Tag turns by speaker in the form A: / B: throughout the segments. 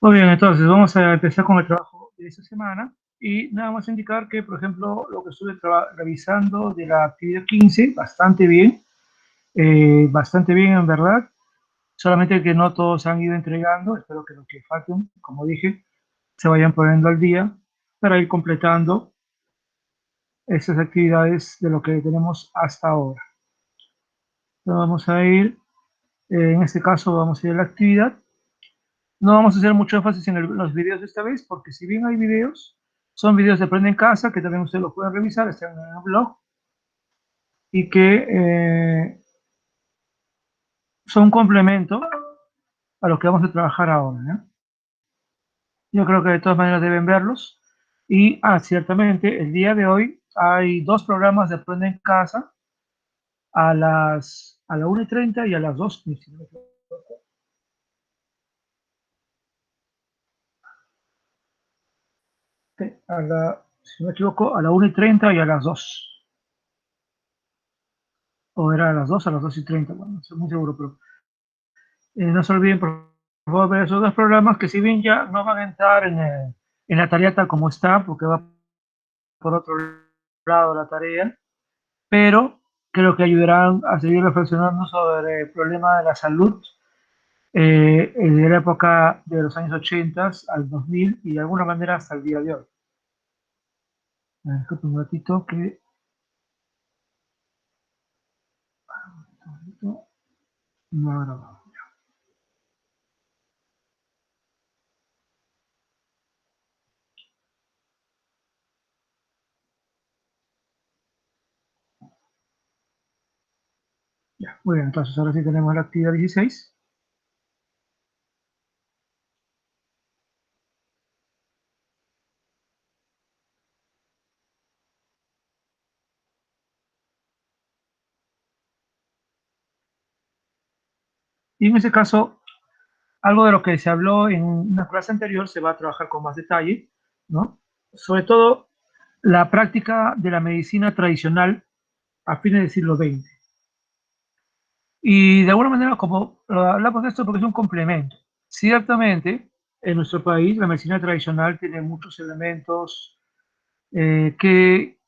A: Muy bien, entonces vamos a empezar con el trabajo de esta semana y nada más indicar que, por ejemplo, lo que estuve revisando de la actividad 15, bastante bien en verdad, solamente que no todos han ido entregando, espero que los que falten, como dije, se vayan poniendo al día para ir completando estas actividades de lo que tenemos hasta ahora. Entonces vamos a ir, en este caso vamos a ir a la actividad. No vamos a hacer mucho énfasis en los videos esta vez, porque si bien hay videos, son videos de Aprende en Casa, que también ustedes los pueden revisar, están en el blog, y que son un complemento a lo que vamos a trabajar ahora, ¿no? Yo creo que de todas maneras deben verlos. Y, ciertamente, el día de hoy hay dos programas de Aprende en Casa a la 1:30 y a las 2. Si no me equivoco. Si no me equivoco, a la 1:30 y a las 2. O era a las 2, a las 2:30, bueno, no estoy muy seguro, pero no se olviden, por favor, ver esos dos programas que si bien ya no van a entrar en la tarea tal como está, porque va por otro lado la tarea, pero creo que ayudarán a seguir reflexionando sobre el problema de la salud de la época de los años 80 al 2000 y de alguna manera hasta el día de hoy. Disculpen un ratito que... No ha grabado. Ya, muy bien, entonces ahora sí tenemos la actividad 16. Y en ese caso, algo de lo que se habló en una clase anterior se va a trabajar con más detalle, ¿no? Sobre todo la práctica de la medicina tradicional a fines del siglo XX. Y de alguna manera, como hablamos de esto, porque es un complemento. Ciertamente, en nuestro país la medicina tradicional tiene muchos elementos que,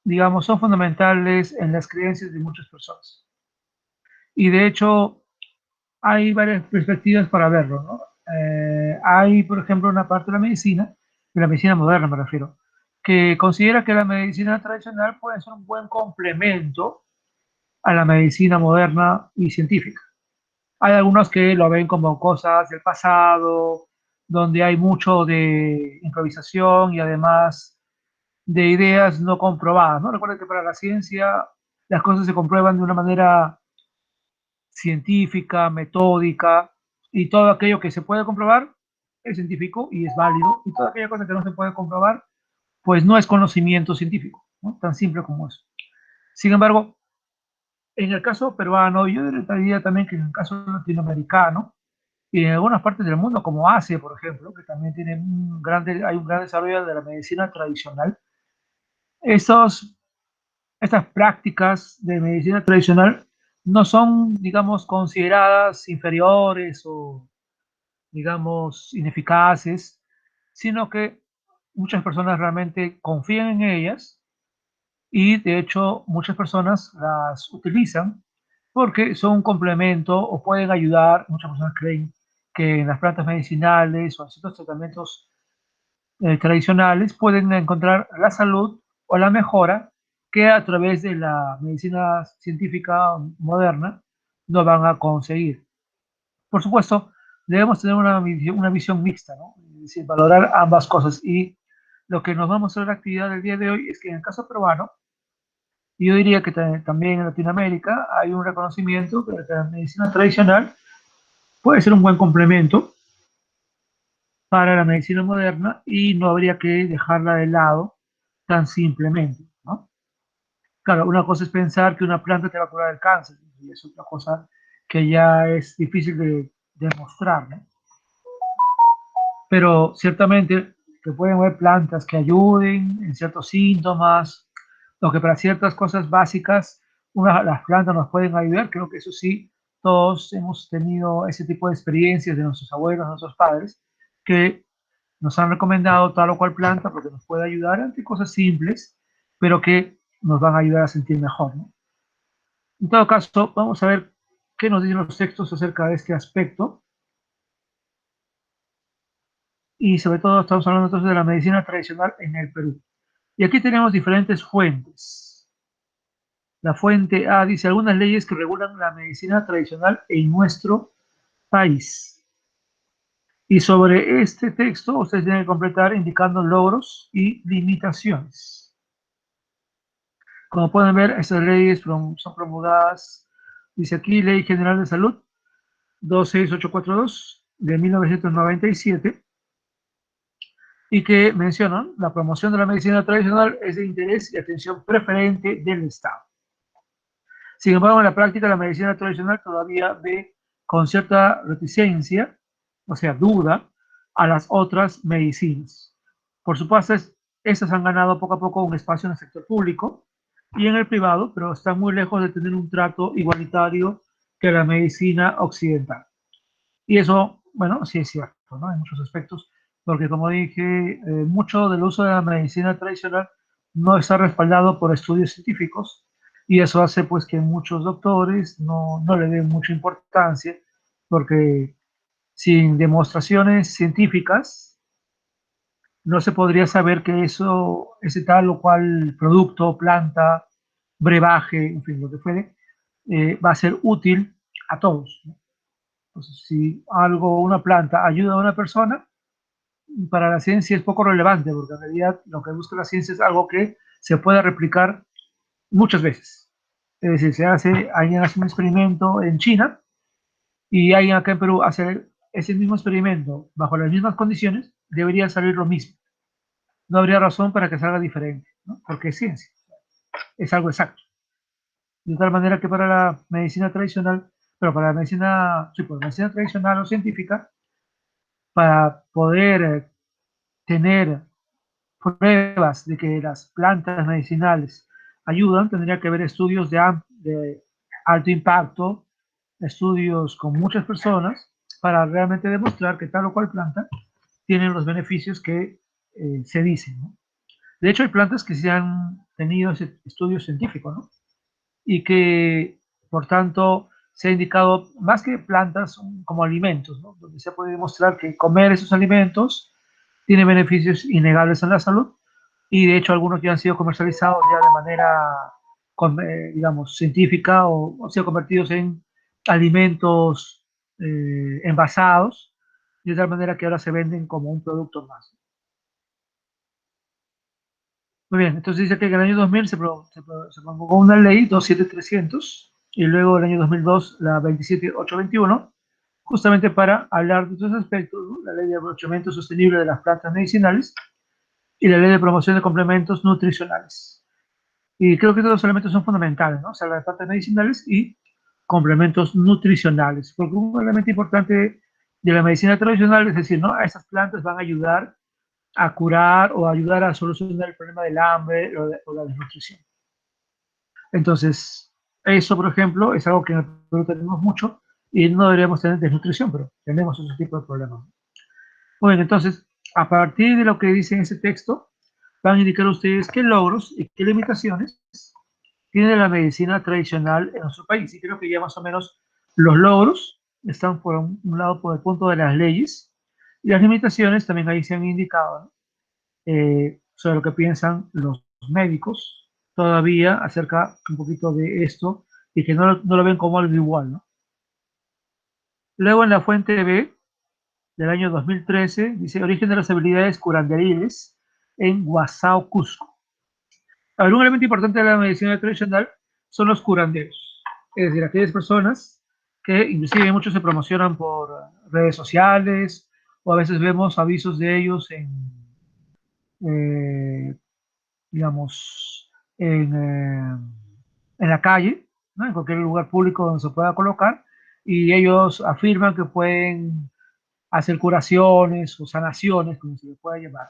A: digamos, son fundamentales en las creencias de muchas personas. Y de hecho, hay varias perspectivas para verlo, ¿no? Hay, por ejemplo, una parte de la medicina moderna me refiero, que considera que la medicina tradicional puede ser un buen complemento a la medicina moderna y científica. Hay algunos que lo ven como cosas del pasado, donde hay mucho de improvisación y además de ideas no comprobadas, ¿no? Recuerda que para la ciencia las cosas se comprueban de una manera científica, metódica, y todo aquello que se puede comprobar es científico y es válido, y toda aquella cosa que no se puede comprobar, pues no es conocimiento científico, ¿no? Tan simple como eso. Sin embargo, en el caso peruano, yo diría también que en el caso latinoamericano, y en algunas partes del mundo, como Asia, por ejemplo, que también tiene hay un gran desarrollo de la medicina tradicional, estos, estas prácticas de medicina tradicional no son, digamos, consideradas inferiores o digamos, ineficaces, sino que muchas personas realmente confían en ellas y de hecho muchas personas las utilizan porque son un complemento o pueden ayudar. Muchas personas creen que en las plantas medicinales o en ciertos tratamientos tradicionales pueden encontrar la salud o la mejora que a través de la medicina científica moderna no van a conseguir. Por supuesto, debemos tener una visión mixta, ¿no? Es decir, valorar ambas cosas. Y lo que nos va a mostrar la actividad del día de hoy es que en el caso peruano, y yo diría que también en Latinoamérica, hay un reconocimiento de que la medicina tradicional puede ser un buen complemento para la medicina moderna y no habría que dejarla de lado tan simplemente, ¿no? Claro, una cosa es pensar que una planta te va a curar el cáncer, y es otra cosa que ya es difícil de demostrar, ¿no? Pero ciertamente que pueden haber plantas que ayuden en ciertos síntomas, o que para ciertas cosas básicas las plantas nos pueden ayudar. Creo que eso sí, todos hemos tenido ese tipo de experiencias de nuestros abuelos, nuestros padres, que nos han recomendado tal o cual planta porque nos puede ayudar ante cosas simples, pero que nos van a ayudar a sentir mejor, ¿no? En todo caso, vamos a ver qué nos dicen los textos acerca de este aspecto. Y sobre todo estamos hablando entonces de la medicina tradicional en el Perú. Y aquí tenemos diferentes fuentes. La fuente A dice algunas leyes que regulan la medicina tradicional en nuestro país. Y sobre este texto ustedes tienen que completar indicando logros y limitaciones. Como pueden ver, estas leyes son promulgadas, dice aquí, Ley General de Salud 26842 de 1997, y que mencionan la promoción de la medicina tradicional es de interés y atención preferente del Estado. Sin embargo, en la práctica, la medicina tradicional todavía ve con cierta reticencia, o sea, duda, a las otras medicinas. Por supuesto, estas han ganado poco a poco un espacio en el sector público y en el privado, pero están muy lejos de tener un trato igualitario que la medicina occidental. Y eso, bueno, sí es cierto, ¿no? En muchos aspectos, porque como dije, mucho del uso de la medicina tradicional no está respaldado por estudios científicos, y eso hace pues que muchos doctores no le den mucha importancia, porque sin demostraciones científicas no se podría saber que ese tal o cual producto, planta, brebaje, en fin, lo que fuere, va a ser útil a todos, ¿no? Entonces, si una planta ayuda a una persona, para la ciencia es poco relevante, porque en realidad lo que busca la ciencia es algo que se pueda replicar muchas veces. Es decir, alguien hace un experimento en China y alguien acá en Perú hace ese mismo experimento bajo las mismas condiciones, debería salir lo mismo. No habría razón para que salga diferente, ¿no? Porque es ciencia, es algo exacto. De tal manera que para la medicina tradicional, pero para la medicina, sí, para la medicina tradicional o científica, para poder tener pruebas de que las plantas medicinales ayudan, tendría que haber estudios de alto impacto, estudios con muchas personas, para realmente demostrar que tal o cual planta tiene los beneficios que se dicen, ¿no? De hecho, hay plantas que se han tenido ese estudio científico, ¿no? Y que, por tanto, se ha indicado más que plantas como alimentos, ¿no? Donde se puede demostrar que comer esos alimentos tiene beneficios innegables en la salud, y de hecho algunos ya han sido comercializados ya de manera, digamos, científica, o sido convertidos en alimentos envasados, de tal manera que ahora se venden como un producto más. Muy bien, entonces dice que en el año 2000 se promulgó una ley 27300, y luego en el año 2002 la 27821, justamente para hablar de estos aspectos, ¿no? La ley de aprovechamiento sostenible de las plantas medicinales y la ley de promoción de complementos nutricionales. Y creo que estos dos elementos son fundamentales, ¿no? O sea, las plantas medicinales y complementos nutricionales, porque un elemento importante de la medicina tradicional es decir, ¿no? Estas plantas van a ayudar a curar o a ayudar a solucionar el problema del hambre o la desnutrición. Entonces, eso, por ejemplo, es algo que en el Perú tenemos mucho, y no deberíamos tener desnutrición, pero tenemos ese tipo de problemas. Bueno, entonces, a partir de lo que dice en ese texto, van a indicar ustedes qué logros y qué limitaciones tiene la medicina tradicional en nuestro país. Y creo que ya más o menos los logros están por un lado por el punto de las leyes, y las limitaciones también ahí se han indicado, ¿no? Sobre lo que piensan los médicos todavía acerca un poquito de esto, y que no lo ven como algo igual, ¿no? Luego en la fuente B del año 2013 dice origen de las habilidades curanderiles en Guasao, Cusco. A ver, un elemento importante de la medicina tradicional son los curanderos, es decir, aquellas personas que inclusive muchos se promocionan por redes sociales, o a veces vemos avisos de ellos eh, digamos, en la calle, ¿no? En cualquier lugar público donde se pueda colocar, y ellos afirman que pueden hacer curaciones o sanaciones, como se le pueda llamar.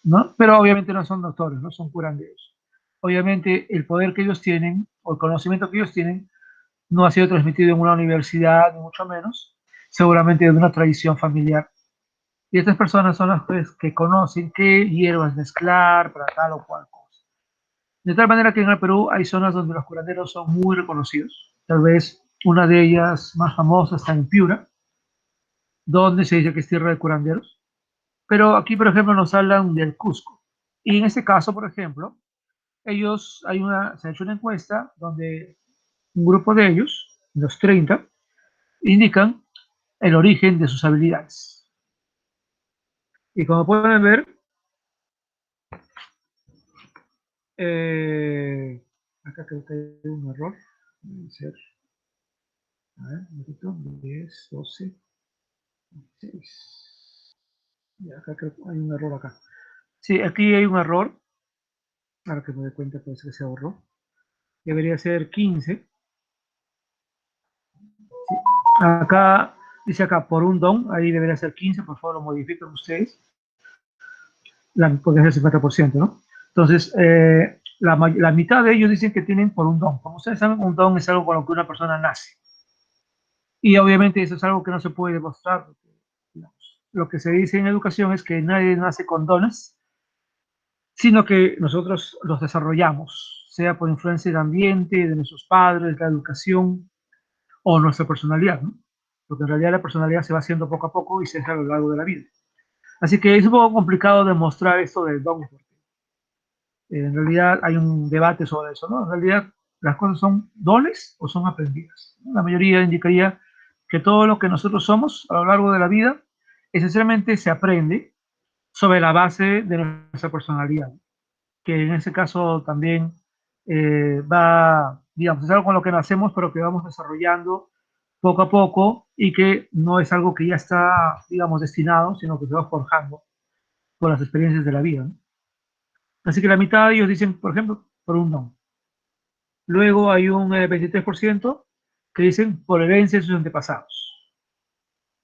A: ¿no? Pero obviamente no son doctores, no son curanderos. Obviamente el poder que ellos tienen, o el conocimiento que ellos tienen, no ha sido transmitido en una universidad, ni mucho menos, seguramente de una tradición familiar. Y estas personas son las pues, que conocen qué hierbas mezclar para tal o cual cosa. De tal manera que en el Perú hay zonas donde los curanderos son muy reconocidos. Tal vez una de ellas más famosa está en Piura, donde se dice que es tierra de curanderos. Pero aquí, por ejemplo, nos hablan del Cusco. Y en este caso, por ejemplo, se ha hecho una encuesta donde un grupo de ellos, los 30, indican el origen de sus habilidades. Y como pueden ver, acá creo que hay un error. Debe ser, a ver, un poquito, 10, 12, 16. Y acá creo que hay un error acá. Sí, aquí hay un error. Ahora que me doy cuenta, puede ser que se ahorró. Debería ser 15. Sí. Acá, dice acá, por un don, ahí debería ser 15, por favor lo modifiquen ustedes, porque es el 50%, ¿no? Entonces, la mitad de ellos dicen que tienen por un don. Como ustedes saben, un don es algo con lo que una persona nace. Y obviamente eso es algo que no se puede demostrar. Digamos. Lo que se dice en educación es que nadie nace con dones, sino que nosotros los desarrollamos, sea por influencia del ambiente, de nuestros padres, la educación o nuestra personalidad, ¿no? Porque en realidad la personalidad se va haciendo poco a poco y se hace a lo largo de la vida. Así que es un poco complicado demostrar esto del don. En realidad hay un debate sobre eso, ¿no? En realidad las cosas son dones o son aprendidas. La mayoría indicaría que todo lo que nosotros somos a lo largo de la vida esencialmente se aprende sobre la base de nuestra personalidad, que en ese caso también digamos, es algo con lo que nacemos, pero que vamos desarrollando poco a poco y que no es algo que ya está, digamos, destinado, sino que se va forjando por las experiencias de la vida, ¿no? Así que la mitad de ellos dicen, por ejemplo, por un don. Luego hay un 23% que dicen por herencia de sus antepasados.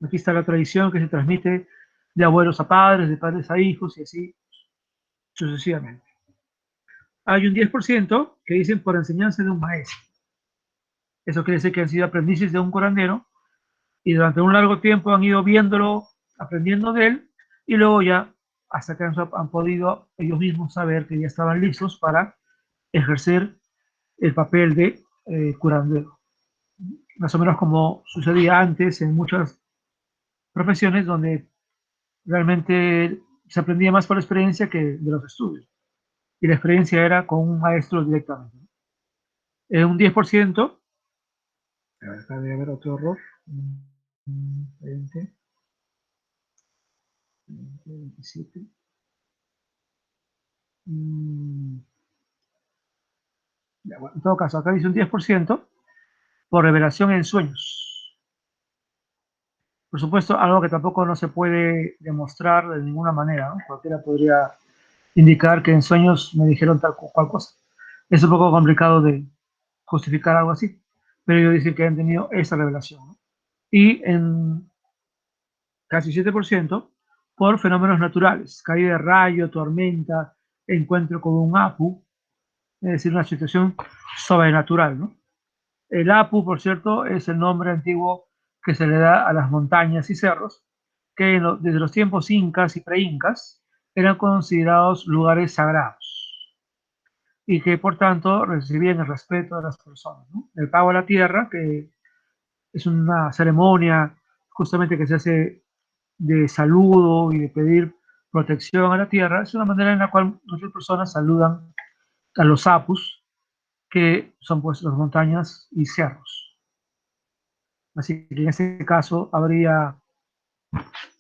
A: Aquí está la tradición que se transmite de abuelos a padres, de padres a hijos y así sucesivamente. Hay un 10% que dicen por enseñanza de un maestro. Eso quiere decir que han sido aprendices de un curandero y durante un largo tiempo han ido viéndolo, aprendiendo de él y luego ya hasta que han podido ellos mismos saber que ya estaban listos para ejercer el papel de curandero. Más o menos como sucedía antes en muchas profesiones donde realmente se aprendía más por experiencia que de los estudios. Y la experiencia era con un maestro directamente. Un 10%, a ver, acá debe haber otro error, 20, 20, 27. Ya, bueno, en todo caso, acá dice un 10% por revelación en sueños. Por supuesto, algo que tampoco no se puede demostrar de ninguna manera, ¿no? Cualquiera podría indicar que en sueños me dijeron tal o cual cosa. Es un poco complicado de justificar algo así, pero ellos dicen que han tenido esa revelación, ¿no? Y en casi 7% por fenómenos naturales, caída de rayo, tormenta, encuentro con un apu, es decir, una situación sobrenatural, ¿no? El apu, por cierto, es el nombre antiguo que se le da a las montañas y cerros, que desde los tiempos incas y preincas eran considerados lugares sagrados y que por tanto recibían el respeto de las personas, ¿no? El pago a la tierra, que es una ceremonia justamente que se hace de saludo y de pedir protección a la tierra, es una manera en la cual muchas personas saludan a los apus, que son pues las montañas y cerros. Así que en este caso habría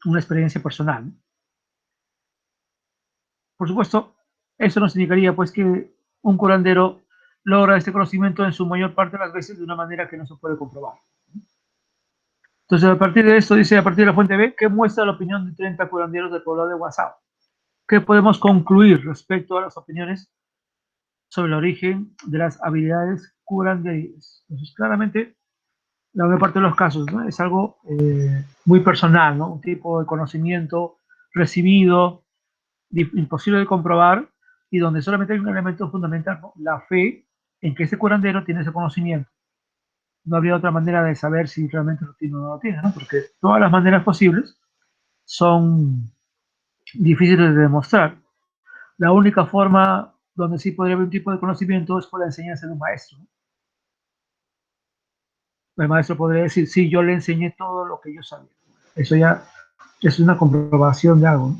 A: una experiencia personal. Por supuesto, eso nos indicaría pues que un curandero logra este conocimiento en su mayor parte de las veces de una manera que no se puede comprobar. Entonces, a partir de esto, dice, a partir de la fuente B, que muestra la opinión de 30 curanderos del poblado de WhatsApp. ¿Qué podemos concluir respecto a las opiniones sobre el origen de las habilidades curanderiles? Entonces, claramente, la mayor parte de los casos, ¿no? Es algo muy personal, ¿no? Un tipo de conocimiento recibido imposible de comprobar y donde solamente hay un elemento fundamental, ¿no? La fe en que ese curandero tiene ese conocimiento. No habría otra manera de saber si realmente lo tiene o no lo tiene, ¿no? Porque todas las maneras posibles son difíciles de demostrar. La única forma donde sí podría haber un tipo de conocimiento es por la enseñanza de un maestro, ¿no? El maestro podría decir, sí, yo le enseñé todo lo que yo sabía. Eso ya es una comprobación de algo, ¿no?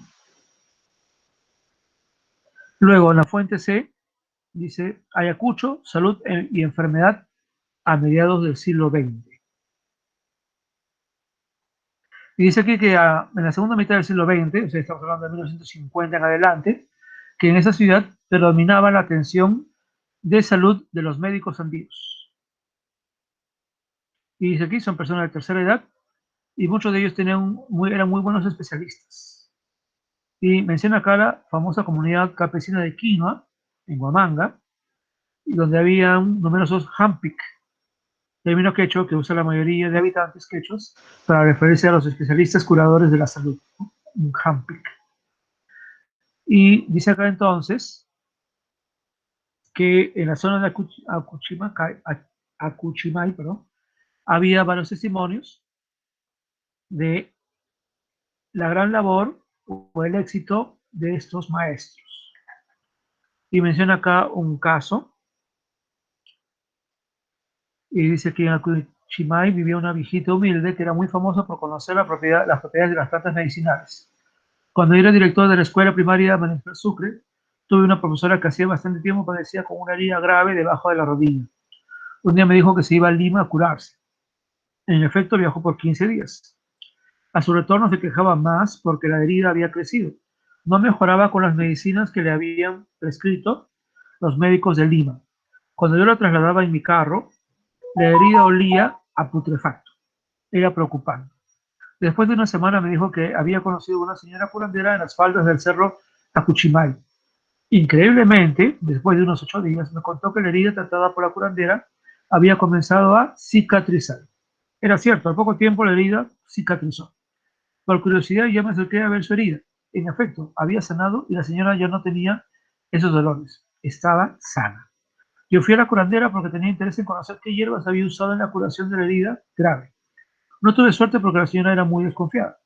A: Luego, en la fuente C, dice Ayacucho, salud y enfermedad a mediados del siglo XX. Y dice aquí que en la segunda mitad del siglo XX, o sea, estamos hablando de 1950 en adelante, que en esa ciudad predominaba la atención de salud de los médicos andinos. Y dice aquí, son personas de tercera edad y muchos de ellos eran muy buenos especialistas. Y menciona acá la famosa comunidad campesina de Quinoa, en Huamanga, y donde habían numerosos Hampik, término quechua que usa la mayoría de habitantes quechos para referirse a los especialistas curadores de la salud, ¿no? Un Hampik. Y dice acá entonces que en la zona de Acuchimay, perdón, había varios testimonios de la gran labor o el éxito de estos maestros. Y menciona acá un caso, y dice que en Acuchimay vivía una viejita humilde que era muy famosa por conocer las propiedades de las plantas medicinales. Cuando era director de la escuela primaria Manuel Sucre, tuve una profesora que hacía bastante tiempo padecía con una herida grave debajo de la rodilla. Un día me dijo que se iba a Lima a curarse. En efecto, viajó por 15 días. A su retorno se quejaba más porque la herida había crecido. No mejoraba con las medicinas que le habían prescrito los médicos de Lima. Cuando yo la trasladaba en mi carro, la herida olía a putrefacto. Era preocupante. Después de una semana me dijo que había conocido a una señora curandera en las faldas del cerro Acuchimay. Increíblemente, después de unos 8 días, me contó que la herida tratada por la curandera había comenzado a cicatrizar. Era cierto, al poco tiempo la herida cicatrizó. Por curiosidad, yo me acerqué a ver su herida. En efecto, había sanado y la señora ya no tenía esos dolores. Estaba sana. Yo fui a la curandera porque tenía interés en conocer qué hierbas había usado en la curación de la herida grave. No tuve suerte porque la señora era muy desconfiada.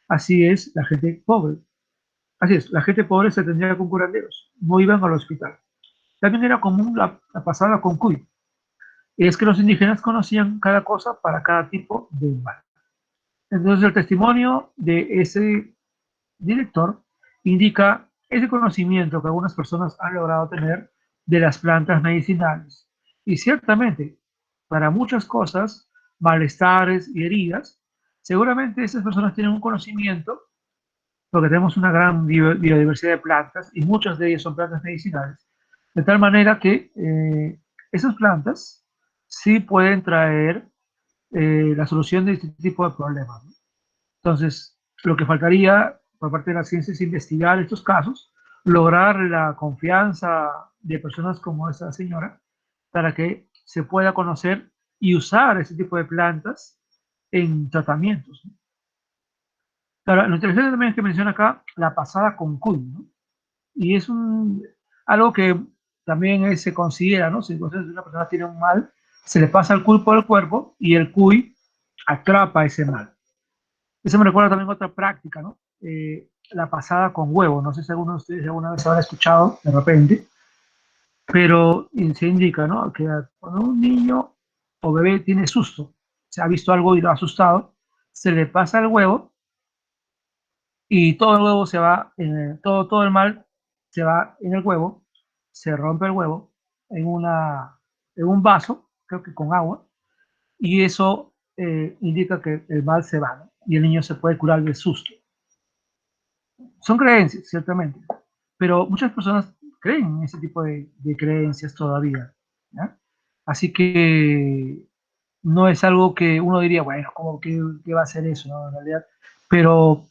A: Así es la gente pobre. Así es, la gente pobre se atendía con curanderos. No iban al hospital. También era común la pasada con cuy. Es que los indígenas conocían cada cosa para cada tipo de mal. Entonces el testimonio de ese director indica ese conocimiento que algunas personas han logrado tener de las plantas medicinales. Y ciertamente, para muchas cosas, malestares y heridas, seguramente esas personas tienen un conocimiento, porque tenemos una gran biodiversidad de plantas y muchas de ellas son plantas medicinales, de tal manera que esas plantas sí pueden traer la solución de este tipo de problemas, ¿no? Entonces, lo que faltaría por parte de la ciencia es investigar estos casos, lograr la confianza de personas como esta señora para que se pueda conocer y usar ese tipo de plantas en tratamientos, ¿no? Ahora, lo interesante también es que menciona acá la pasada con cuy, ¿no? Y es algo que también se considera, ¿no? Si entonces una persona tiene un mal, se le pasa el cuy por el cuerpo y el cuy atrapa ese mal. Eso me recuerda también a otra práctica, ¿no? La pasada con huevo. No sé si alguno de ustedes alguna vez habrá escuchado de repente, pero se indica, ¿no? Que cuando un niño o bebé tiene susto, se ha visto algo y lo ha asustado, se le pasa el huevo y todo el huevo se va, todo el mal se va en el huevo, se rompe el huevo en un vaso, creo que con agua, y eso indica que el mal se va, ¿no? Y el niño se puede curar del susto. Son creencias, ciertamente, pero muchas personas creen en ese tipo de creencias todavía, ¿ya? Así que no es algo que uno diría, bueno, ¿cómo qué va a ser eso, no? En realidad, pero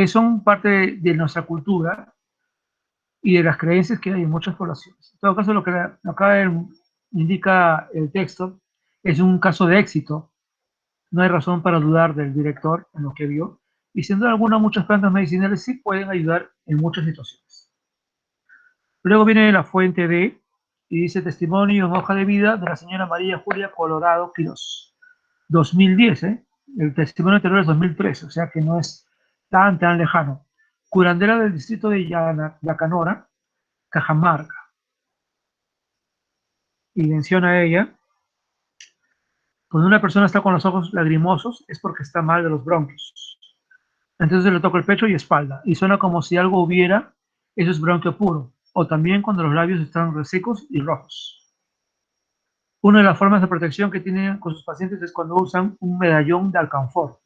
A: son parte de nuestra cultura y de las creencias que hay en muchas poblaciones. En todo caso, lo que acá indica el texto es un caso de éxito. No hay razón para dudar del director en lo que vio. Y sin duda alguna, muchas plantas medicinales sí pueden ayudar en muchas situaciones. Luego viene la fuente D y dice testimonio en hoja de vida de la señora María Julia Colorado Quirós. 2010, ¿eh? El testimonio anterior es 2013, o sea que no es tan lejano. Curandera del distrito de Yacanora, Cajamarca. Y menciona a ella, cuando una persona está con los ojos lagrimosos es porque está mal de los bronquios. Entonces le toca el pecho y espalda, y suena como si algo hubiera, eso es bronquio puro. O también cuando los labios están resecos y rojos. Una de las formas de protección que tienen con sus pacientes es cuando usan un medallón de alcanfor,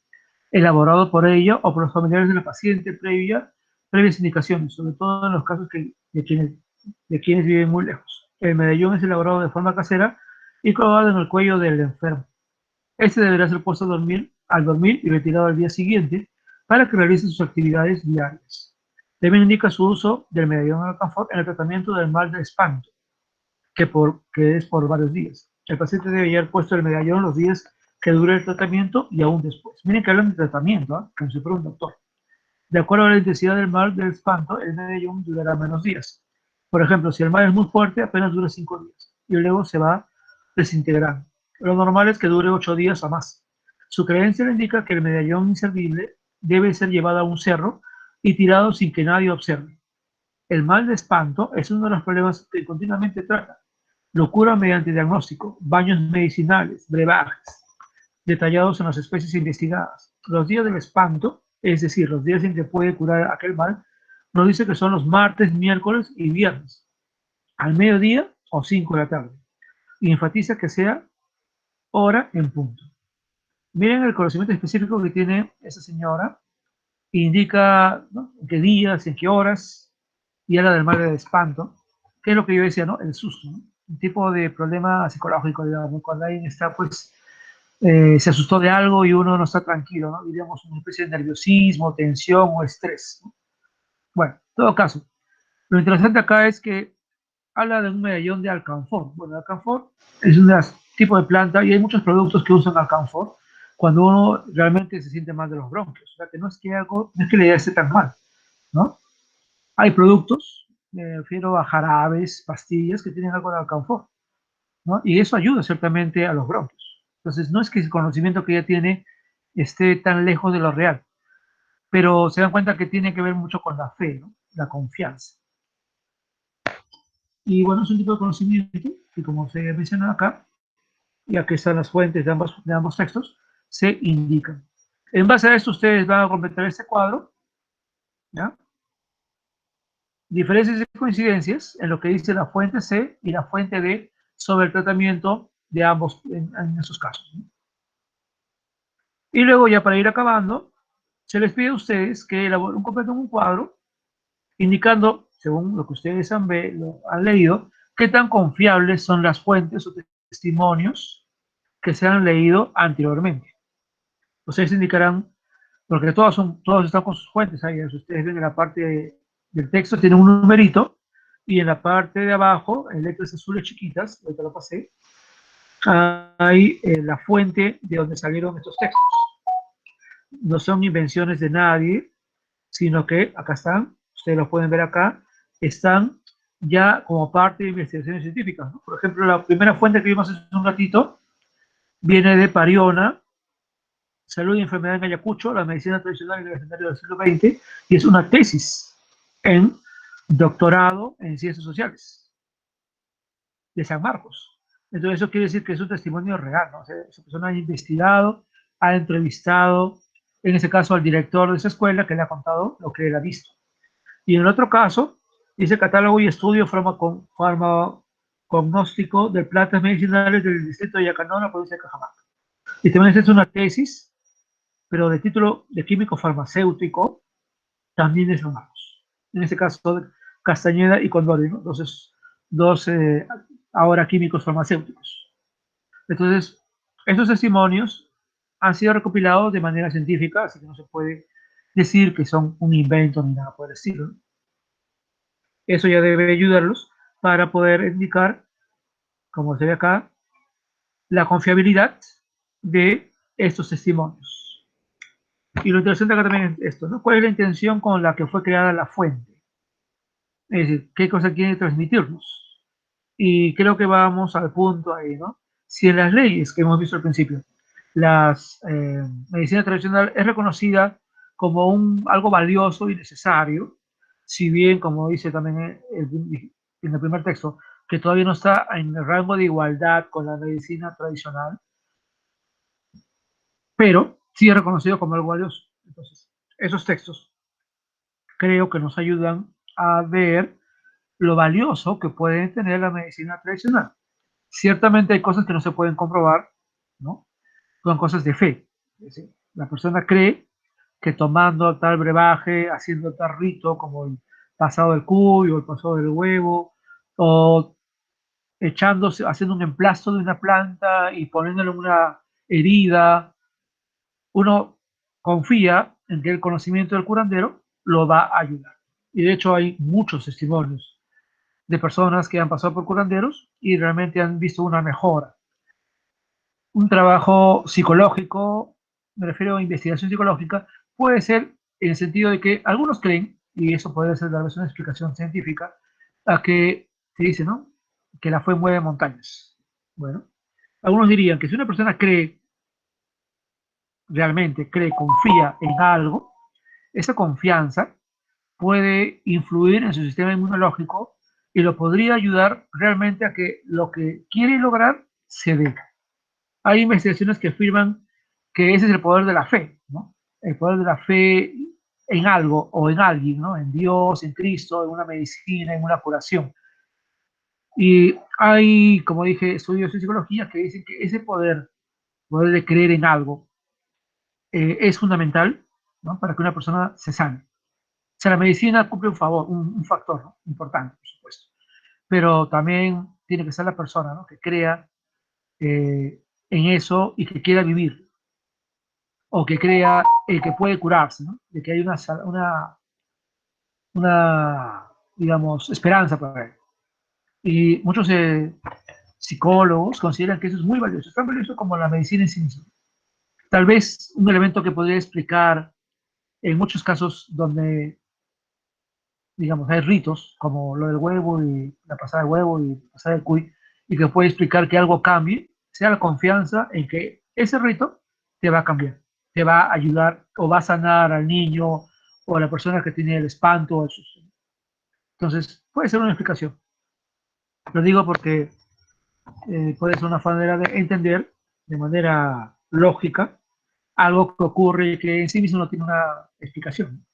A: elaborado por ella o por los familiares de la paciente previas indicaciones, sobre todo en los casos de quienes viven muy lejos. El medallón es elaborado de forma casera y colgado en el cuello del enfermo. Este deberá ser puesto al dormir y retirado al día siguiente para que realice sus actividades diarias. También indica su uso del medallón alcanfor en el tratamiento del mal de espanto, que es por varios días. El paciente debe llevar puesto el medallón los días que dure el tratamiento y aún después. Miren que hablan de tratamiento, ¿eh? Como si fuera un doctor. De acuerdo a la intensidad del mal del espanto, el medallón durará menos días. Por ejemplo, si el mal es muy fuerte, apenas dura 5 días y luego se va desintegrando. Lo normal es que dure 8 días o más. Su creencia le indica que el medallón inservible debe ser llevado a un cerro y tirado sin que nadie observe. El mal de espanto es uno de los problemas que continuamente trata. Lo cura mediante diagnóstico, baños medicinales, brebajes, detallados en las especies investigadas. Los días del espanto, es decir, los días en que puede curar aquel mal, nos dice que son los martes, miércoles y viernes, al mediodía o 5 de la tarde. Y enfatiza que sea hora en punto. Miren el conocimiento específico que tiene esa señora, indica, ¿no?, en qué días, en qué horas, y habla del mal de espanto, que es lo que yo decía, ¿no? El susto, ¿no? Un tipo de problema psicológico, digamos, cuando alguien está, pues, se asustó de algo y uno no está tranquilo, ¿no? Diríamos una especie de nerviosismo, tensión o estrés, ¿no? Bueno, en todo caso, lo interesante acá es que habla de un medallón de alcanfor. Bueno, el alcanfor es un tipo de planta y hay muchos productos que usan alcanfor cuando uno realmente se siente mal de los bronquios. O sea, que no es que le esté tan mal, ¿no? Hay productos, me refiero a jarabes, pastillas que tienen algo de alcanfor, ¿no? Y eso ayuda ciertamente a los bronquios. Entonces, no es que el conocimiento que ella tiene esté tan lejos de lo real, pero se dan cuenta que tiene que ver mucho con la fe, ¿no? La confianza. Y bueno, es un tipo de conocimiento que, como se menciona acá, y aquí están las fuentes de ambos textos, se indican. En base a esto, ustedes van a completar este cuadro, ¿ya? Diferencias y coincidencias en lo que dice la fuente C y la fuente D sobre el tratamiento de ambos en esos casos, ¿no? Y luego, ya para ir acabando, se les pide a ustedes que completen un cuadro indicando, según lo que ustedes han leído, qué tan confiables son las fuentes o testimonios que se han leído anteriormente. Ustedes indicarán, porque todos están con sus fuentes ahí. Ustedes ven en la parte del texto, tiene un numerito, y en la parte de abajo, en letras azules chiquitas, ahorita lo pasé, hay la fuente de donde salieron estos textos. No son invenciones de nadie, sino que acá están, ustedes lo pueden ver acá, están ya como parte de investigaciones científicas, ¿no? Por ejemplo, la primera fuente que vimos hace un ratito viene de Pariona, Salud y Enfermedad en Ayacucho, la medicina tradicional y legendaria del siglo XX, y es una tesis en doctorado en ciencias sociales de San Marcos. Entonces eso quiere decir que es un testimonio real, ¿no? O sea, esa persona ha investigado, ha entrevistado, en ese caso al director de esa escuela, que le ha contado lo que él ha visto. Y en el otro caso, dice catálogo y estudio farmacognóstico de plantas medicinales del distrito de Yacanón, la provincia de Cajamarca. Y también es una tesis, pero de título de químico farmacéutico, también de San Marcos. En este caso, Castañeda y Condori, ¿no? Entonces, dos ahora químicos farmacéuticos. Entonces, estos testimonios han sido recopilados de manera científica, así que no se puede decir que son un invento ni nada por el estilo, ¿no? Eso ya debe ayudarlos para poder indicar, como se ve acá, la confiabilidad de estos testimonios. Y lo interesante acá también es esto, ¿no? ¿Cuál es la intención con la que fue creada la fuente? Es decir, ¿qué cosa quiere transmitirnos? Y creo que vamos al punto ahí, ¿no? Si en las leyes que hemos visto al principio, la medicina tradicional es reconocida como algo valioso y necesario, si bien, como dice también en el primer texto, que todavía no está en el rango de igualdad con la medicina tradicional, pero sí es reconocido como algo valioso. Entonces, esos textos creo que nos ayudan a ver lo valioso que puede tener la medicina tradicional. Ciertamente hay cosas que no se pueden comprobar, ¿no? Son cosas de fe. Es decir, la persona cree que tomando tal brebaje, haciendo tal rito como el pasado del cuyo, el pasado del huevo, o echándose, haciendo un emplasto de una planta y poniéndole una herida, uno confía en que el conocimiento del curandero lo va a ayudar. Y de hecho hay muchos testimonios de personas que han pasado por curanderos y realmente han visto una mejora. Un trabajo psicológico, me refiero a investigación psicológica, puede ser en el sentido de que algunos creen, y eso puede ser tal vez una explicación científica, a que se dice, ¿no? Que la fe mueve montañas. Bueno, algunos dirían que si una persona cree, realmente cree, confía en algo, esa confianza puede influir en su sistema inmunológico y lo podría ayudar realmente a que lo que quiere lograr se dé. Hay investigaciones que afirman que ese es el poder de la fe, ¿no? El poder de la fe en algo o en alguien, ¿no? En Dios, en Cristo, en una medicina, en una curación. Y hay, como dije, estudios de psicología que dicen que ese poder de creer en algo, es fundamental, ¿no? Para que una persona se sane. O sea, la medicina cumple un factor, ¿no? Importante, por supuesto. Pero también tiene que ser la persona, ¿no? Que crea en eso y que quiera vivir, o que crea que puede curarse, ¿no? De que hay una, digamos, esperanza para él. Y muchos psicólogos consideran que eso es muy valioso, es tan valioso como la medicina en sí misma. Tal vez un elemento que podría explicar en muchos casos donde, digamos, hay ritos, como lo del huevo y la pasada del huevo y la pasada del cuy, y que puede explicar que algo cambie, sea la confianza en que ese rito te va a cambiar, te va a ayudar o va a sanar al niño o a la persona que tiene el espanto o el susto. Entonces, puede ser una explicación. Lo digo porque puede ser una manera de entender de manera lógica algo que ocurre y que en sí mismo no tiene una explicación.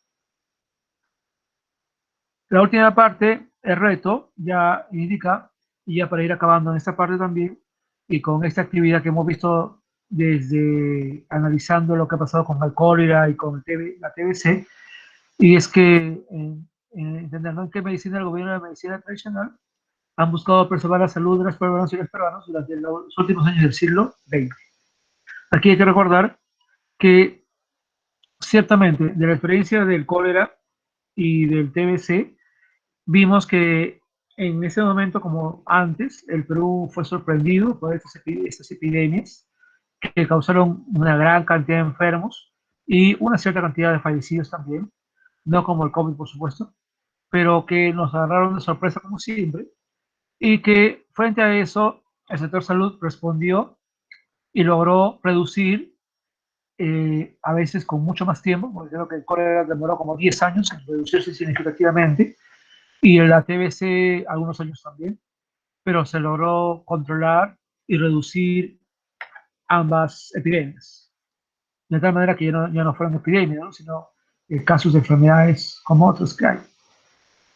A: La última parte, el reto, ya indica, y ya para ir acabando en esta parte también, y con esta actividad que hemos visto desde analizando lo que ha pasado con el cólera y con la TBC, y es que entendiendo en qué medicina el gobierno de la medicina tradicional han buscado preservar la salud de las peruanas y los peruanos durante los últimos años del siglo XX. Aquí hay que recordar que ciertamente de la experiencia del cólera y del TBC, vimos que en ese momento, como antes, el Perú fue sorprendido por estas epidemias que causaron una gran cantidad de enfermos y una cierta cantidad de fallecidos también, no como el COVID, por supuesto, pero que nos agarraron de sorpresa como siempre y que frente a eso el sector salud respondió y logró reducir, a veces con mucho más tiempo, porque creo que el cólera demoró como 10 años en reducirse significativamente, y la TBC algunos años también, pero se logró controlar y reducir ambas epidemias. De tal manera que ya no fueron epidemias, ¿no? Sino casos de enfermedades como otros que hay.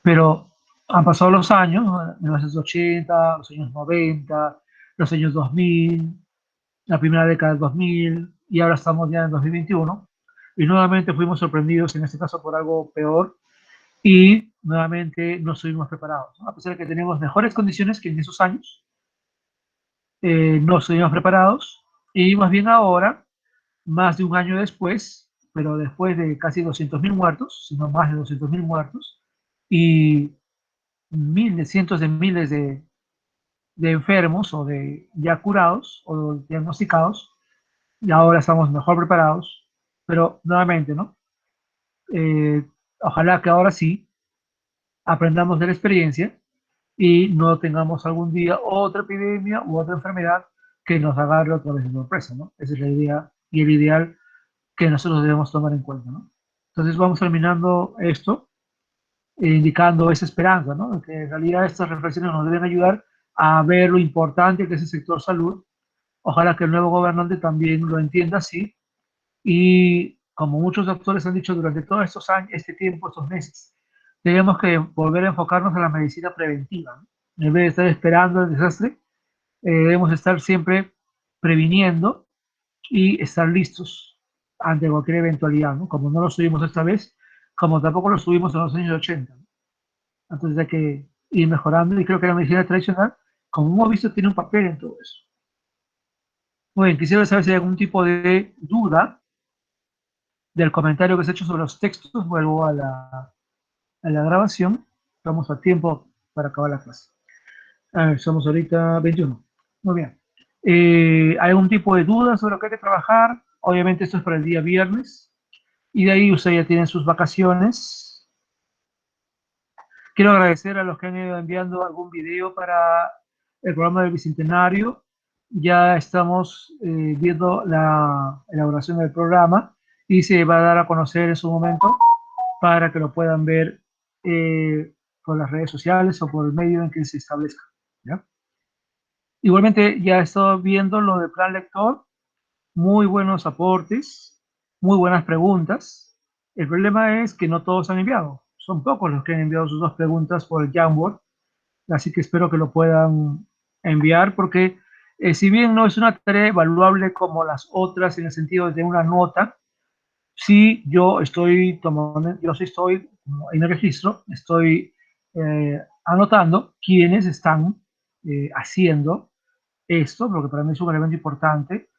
A: Pero han pasado los años, ¿no? En los años 80, los años 90, los años 2000, la primera década del 2000, y ahora estamos ya en 2021, y nuevamente fuimos sorprendidos, en este caso por algo peor, y nuevamente no estuvimos preparados, ¿no? A pesar de que tenemos mejores condiciones que en esos años, no estuvimos preparados, y más bien ahora, más de un año después, pero después de casi 200.000 muertos, sino más de 200.000 muertos, y miles, cientos de miles de enfermos o de ya curados o diagnosticados, y ahora estamos mejor preparados Pero nuevamente, ¿no? Eh, Ojalá que ahora sí aprendamos de la experiencia y no tengamos algún día otra epidemia u otra enfermedad que nos agarre otra vez de sorpresa, ¿no? Esa es la idea y el ideal que nosotros debemos tomar en cuenta, ¿no? Entonces vamos terminando esto, indicando esa esperanza, ¿no? Que en realidad estas reflexiones nos deben ayudar a ver lo importante que es el sector salud. Ojalá que el nuevo gobernante también lo entienda así y como muchos doctores han dicho durante todos estos años, este tiempo, estos meses, tenemos que volver a enfocarnos en la medicina preventiva, ¿no? En vez de estar esperando el desastre, debemos estar siempre previniendo y estar listos ante cualquier eventualidad, ¿no? Como no lo estuvimos esta vez, como tampoco lo estuvimos en los años 80, ¿no? Entonces hay que ir mejorando y creo que la medicina tradicional, como hemos visto, tiene un papel en todo eso. Muy bien, quisiera saber si hay algún tipo de duda del comentario que se ha hecho sobre los textos. Vuelvo a la grabación. Estamos a tiempo para acabar la clase. A ver, somos ahorita 21. Muy bien. ¿Hay algún tipo de duda sobre lo que hay que trabajar? Obviamente esto es para el día viernes. Y de ahí ustedes ya tienen sus vacaciones. Quiero agradecer a los que han ido enviando algún video para el programa del Bicentenario. Ya estamos viendo la elaboración del programa y se va a dar a conocer en su momento para que lo puedan ver por las redes sociales o por el medio en que se establezca, ¿ya? Igualmente, ya he estado viendo lo del plan lector, muy buenos aportes, muy buenas preguntas. El problema es que no todos han enviado, son pocos los que han enviado sus dos preguntas por el Jamboard, así que espero que lo puedan enviar porque si bien no es una tarea evaluable como las otras en el sentido de una nota, sí, yo estoy tomando, yo sí estoy en el registro, estoy anotando quiénes están haciendo esto, porque para mí es un elemento importante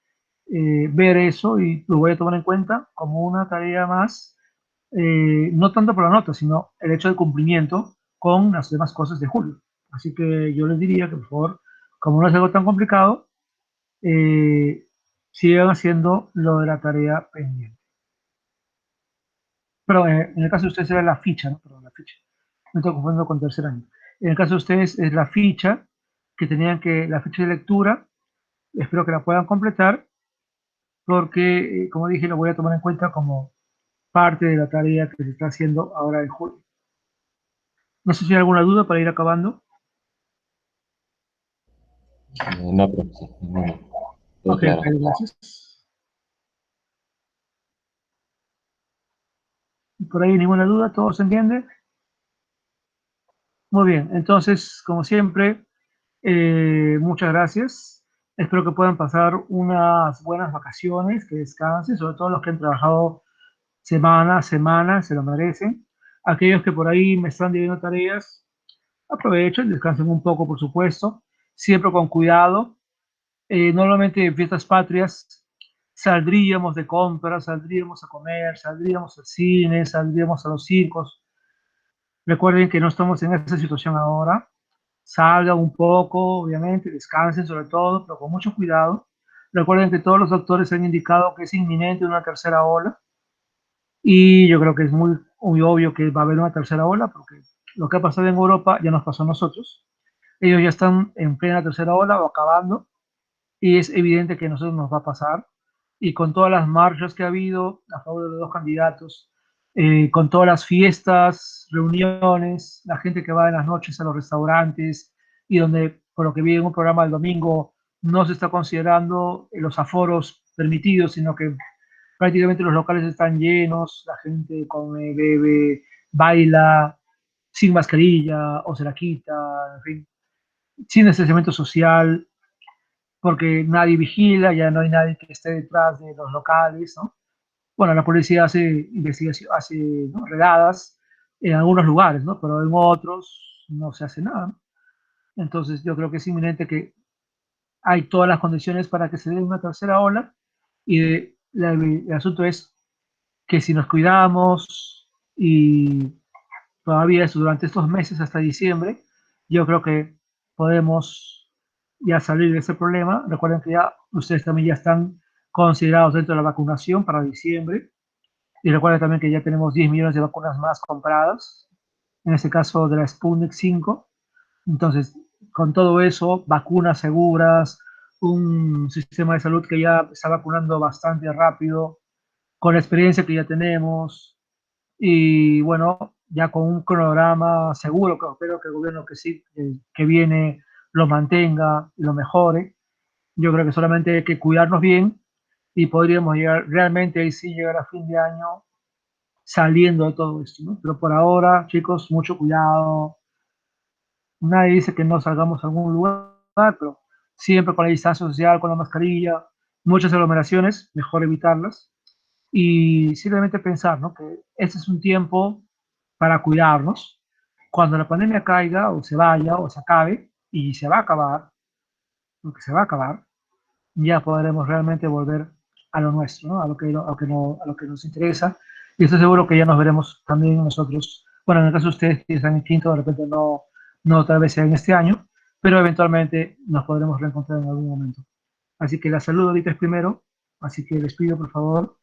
A: ver eso y lo voy a tomar en cuenta como una tarea más, no tanto por la nota, sino el hecho de cumplimiento con las demás cosas de julio. Así que yo les diría que por favor, como no es algo tan complicado, eh, sigan haciendo lo de la tarea pendiente. Pero en el caso de ustedes era la ficha, ¿no? Perdón, la ficha. Me estoy confundiendo con tercer año. En el caso de ustedes es la ficha que tenían que, la ficha de lectura, espero que la puedan completar porque, como dije, lo voy a tomar en cuenta como parte de la tarea que se está haciendo ahora en julio. No sé si hay alguna duda para ir acabando.
B: No, profesor, no, todo
A: Ok, ok,
B: claro.
A: gracias. Por ahí ninguna duda, todo se entiende. Muy bien, entonces, como siempre, muchas gracias. Espero que puedan pasar unas buenas vacaciones, que descansen, sobre todo los que han trabajado semana a semana, se lo merecen. Aquellos que por ahí me están debiendo tareas, aprovechen, descansen un poco, por supuesto, siempre con cuidado. Normalmente en fiestas patrias saldríamos de compras, saldríamos a comer, saldríamos al cine, saldríamos a los circos. Recuerden que no estamos en esa situación ahora. Salgan un poco, obviamente, descansen sobre todo, pero con mucho cuidado. Recuerden que todos los doctores han indicado que es inminente una tercera ola y yo creo que es muy obvio que va a haber una tercera ola porque lo que ha pasado en Europa ya nos pasó a nosotros. Ellos ya están en plena tercera ola o acabando y es evidente que a nosotros nos va a pasar. Y con todas las marchas que ha habido a favor de los dos candidatos, con todas las fiestas, reuniones, la gente que va en las noches a los restaurantes y donde, por lo que vi en un programa el domingo, no se está considerando los aforos permitidos, sino que prácticamente los locales están llenos, la gente come, bebe, baila sin mascarilla o se la quita, en fin, sin distanciamiento social, porque nadie vigila, ya no hay nadie que esté detrás de los locales, ¿no? Bueno, la policía hace investigación, hace, ¿no?, redadas en algunos lugares, ¿no? Pero en otros no se hace nada, ¿no? Entonces yo creo que es inminente que hay todas las condiciones para que se dé una tercera ola y el asunto es que si nos cuidamos y todavía eso durante estos meses hasta diciembre, yo creo que podemos ya salir de ese problema. Recuerden que ya ustedes también ya están considerados dentro de la vacunación para diciembre. Y recuerda también que ya tenemos 10 millones de vacunas más compradas, en este caso de la Sputnik 5. Entonces, con todo eso, vacunas seguras, un sistema de salud que ya está vacunando bastante rápido, con la experiencia que ya tenemos, y bueno, ya con un cronograma seguro, que espero que el gobierno que sí, que viene lo mantenga y lo mejore. Yo creo que solamente hay que cuidarnos bien y podríamos llegar, realmente ahí sí llegar a fin de año saliendo de todo esto, ¿no? Pero por ahora, chicos, mucho cuidado. Nadie dice que no salgamos a algún lugar, pero siempre con la distancia social, con la mascarilla, muchas aglomeraciones, mejor evitarlas. Y simplemente pensar, ¿no? Que este es un tiempo para cuidarnos. Cuando la pandemia caiga o se vaya o se acabe, y se va a acabar, porque se va a acabar, ya podremos realmente volver a lo nuestro, ¿no? A lo que nos interesa. Y estoy seguro que ya nos veremos también nosotros. Bueno, en el caso de ustedes que están en quinto, de repente no tal vez sea en este año, pero eventualmente nos podremos reencontrar en algún momento. Así que la salud ahorita es primero, así que les pido por favor,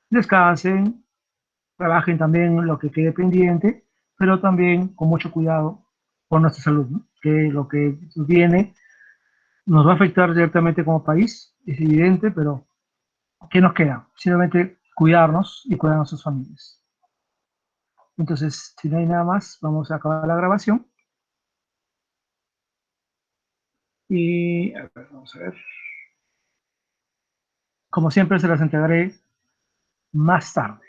A: descansen, trabajen también lo que quede pendiente, pero también con mucho cuidado por nuestra salud, ¿no? Que lo que viene nos va a afectar directamente como país, es evidente, pero ¿qué nos queda? Simplemente cuidarnos y cuidar a nuestras familias. Entonces, si no hay nada más, vamos a acabar la grabación. Y a ver, vamos a ver. Como siempre, se las entregaré más tarde.